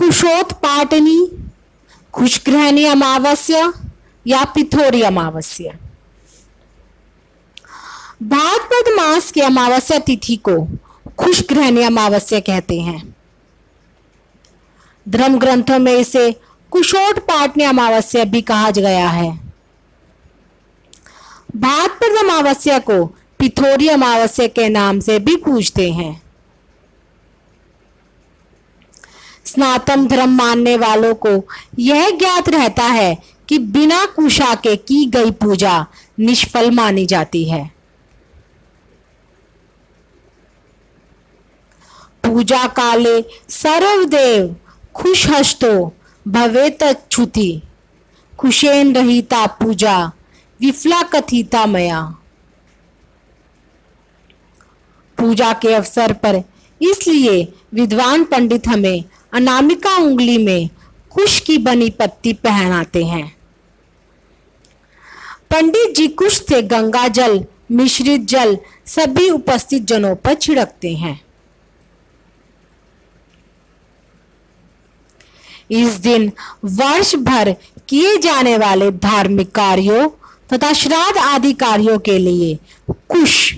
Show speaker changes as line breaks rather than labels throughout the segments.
कुशोत्पाटनी, खुशग्रहणी अमावस्या या पिथौरी अमावस्या। भाद्रपद मास की अमावस्या तिथि को खुशग्रहणी अमावस्या कहते हैं। धर्म ग्रंथों में इसे कुशोत्पाटनी अमावस्या भी कहा गया है। भाद्रपद अमावस्या को पिथौरी अमावस्या के नाम से भी पूजते हैं। सनातन धर्म मानने वालों को यह ज्ञात रहता है कि बिना कुशा के की गई पूजा निष्फल मानी जाती है। पूजा काले सर्वदेव खुशहस्तो भवेतच्छुति, खुशेन रहिता पूजा विफला कथिता मया। पूजा के अवसर पर इसलिए विद्वान पंडित हमें अनामिका उंगली में कुश की बनी पत्ती पहनाते हैं। पंडित जी कुश से गंगा जल मिश्रित जल सभी उपस्थित जनों पर छिड़कते हैं। इस दिन वर्ष भर किए जाने वाले धार्मिक कार्यों तथा श्राद्ध आदि कार्यों के लिए कुश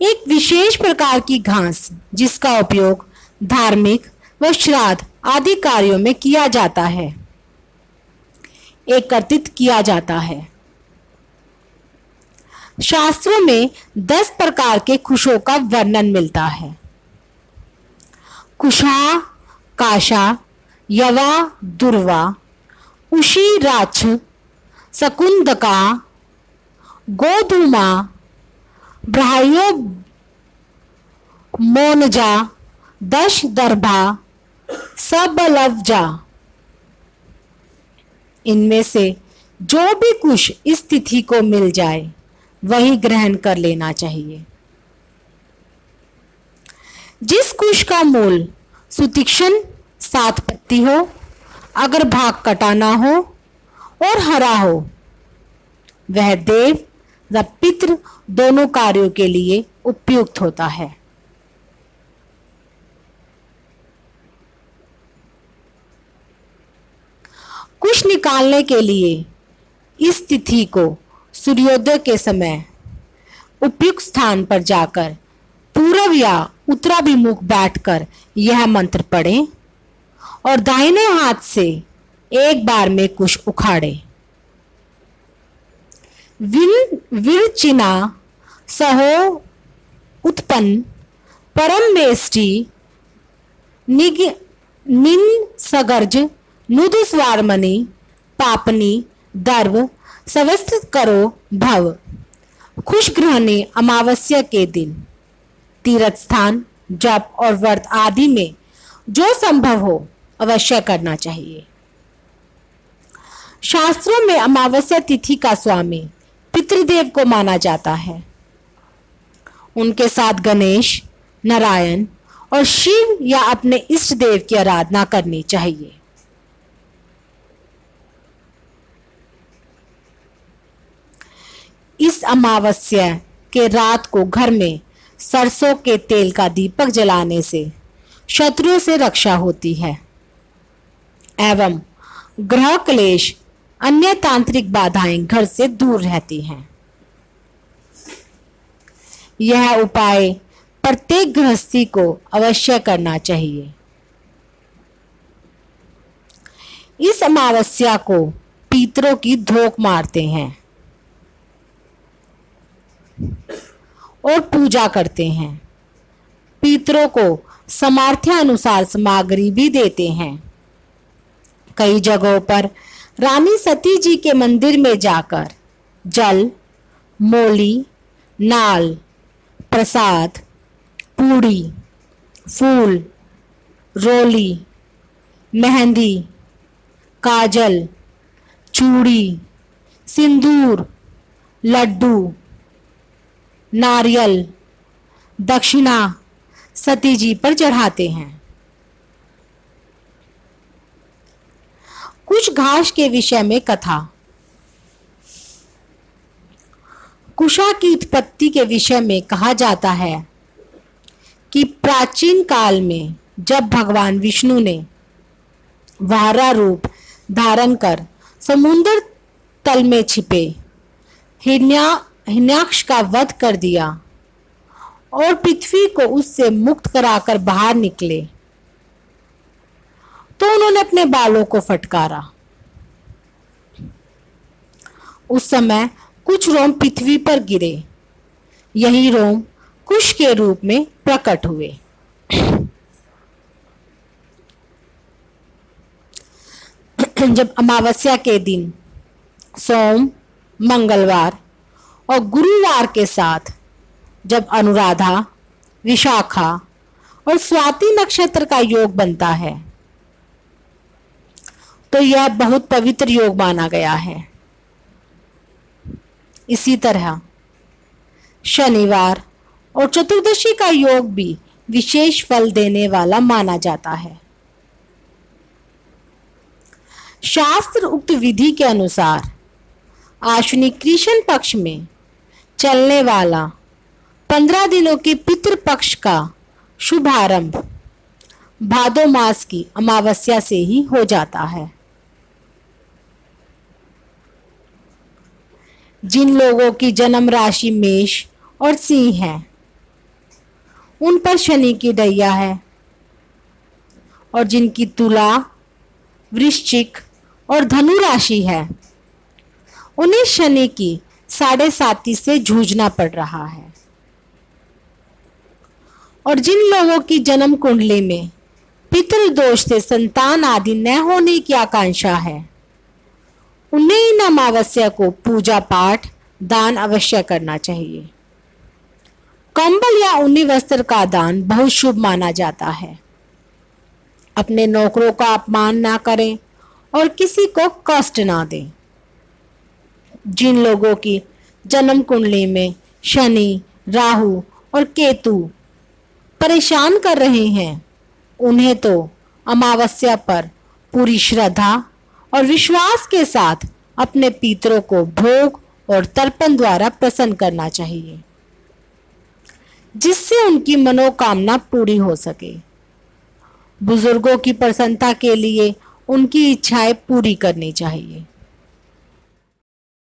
एक विशेष प्रकार की घास जिसका उपयोग धार्मिक व श्राद्ध आदि कार्यों में किया जाता है, एकत्रित किया जाता है। शास्त्रों में 10 प्रकार के कुशों का वर्णन मिलता है। कुशा, काशा, यवा, दुर्वा, उशी, राछ, सकुंदका, गोधूमा, ब्राह्यो, मोनजा, दश दर्भा, सबलवजा। इनमें से जो भी कुश इस तिथि को मिल जाए वही ग्रहण कर लेना चाहिए। जिस कुश का मूल सुतीक्ष्ण 7 पत्ती हो, अगर भाग कटा ना हो और हरा हो, वह देव व पितृ दोनों कार्यों के लिए उपयुक्त होता है। कुश निकालने के लिए इस तिथि को सूर्योदय के समय उपयुक्त स्थान पर जाकर पूर्व या उत्तराभिमुख बैठकर यह मंत्र पढ़ें और दाहिने हाथ से एक बार में कुश उखाड़े। विरचिना सहो उत्पन्न परम मेष्टि निन सगर्ज नुद स्वारमणि पापनी दर्भ सवस्थित करो भव। खुशग्रहणी अमावस्या के दिन तीर्थ स्थान, जप और व्रत आदि में जो संभव हो अवश्य करना चाहिए। शास्त्रों में अमावस्या तिथि का स्वामी पितृदेव को माना जाता है। उनके साथ गणेश, नारायण और शिव या अपने इष्ट देव की आराधना करनी चाहिए। इस अमावस्या के रात को घर में सरसों के तेल का दीपक जलाने से शत्रुओं से रक्षा होती है एवं ग्रह क्लेश अन्य तांत्रिक बाधाएं घर से दूर रहती हैं। यह उपाय प्रत्येक गृहस्थी को अवश्य करना चाहिए। इस अमावस्या को पितरों की धोख मारते हैं और पूजा करते हैं। पितरों को सामर्थ्य अनुसार सामग्री भी देते हैं। कई जगहों पर रानी सती जी के मंदिर में जाकर जल, मोली, नाल, प्रसाद, पूड़ी, फूल, रोली, मेहंदी, काजल, चूड़ी, सिंदूर, लड्डू, नारियल, दक्षिणा सती जी पर चढ़ाते हैं। कुछ घास के विषय में कथा। कुशा की उत्पत्ति के विषय में कहा जाता है कि प्राचीन काल में जब भगवान विष्णु ने वारा रूप धारण कर समुद्र तल में छिपे हिरण्याक्ष का वध कर दिया और पृथ्वी को उससे मुक्त कराकर बाहर निकले तो उन्होंने अपने बालों को फटकारा। उस समय कुछ रोम पृथ्वी पर गिरे, यही रोम कुश के रूप में प्रकट हुए। जब अमावस्या के दिन सोम, मंगलवार और गुरुवार के साथ जब अनुराधा, विशाखा और स्वाति नक्षत्र का योग बनता है तो यह बहुत पवित्र योग माना गया है। इसी तरह शनिवार और चतुर्दशी का योग भी विशेष फल देने वाला माना जाता है। शास्त्र उक्त विधि के अनुसार आश्विनी कृष्ण पक्ष में चलने वाला 15 दिनों के पितृ पक्ष का शुभारंभ भादो मास की अमावस्या से ही हो जाता है। जिन लोगों की जन्म राशि मेष और सिंह है उन पर शनि की दैया है, और जिनकी तुला, वृश्चिक और धनु राशि है उन्हें शनि की 7.5 से जूझना पड़ रहा है। और जिन लोगों की जन्म कुंडली में पितृदोष से संतान आदि न होने की आकांक्षा है उन्हें इन अमावस्या को पूजा पाठ दान अवश्य करना चाहिए। कंबल या ऊनी वस्त्र का दान बहुत शुभ माना जाता है। अपने नौकरों का अपमान ना करें और किसी को कष्ट ना दें। जिन लोगों की जन्म कुंडली में शनि, राहु और केतु परेशान कर रहे हैं उन्हें तो अमावस्या पर पूरी श्रद्धा और विश्वास के साथ अपने पितरों को भोग और तर्पण द्वारा प्रसन्न करना चाहिए, जिससे उनकी मनोकामना पूरी हो सके। बुजुर्गों की प्रसन्नता के लिए उनकी इच्छाएं पूरी करनी चाहिए।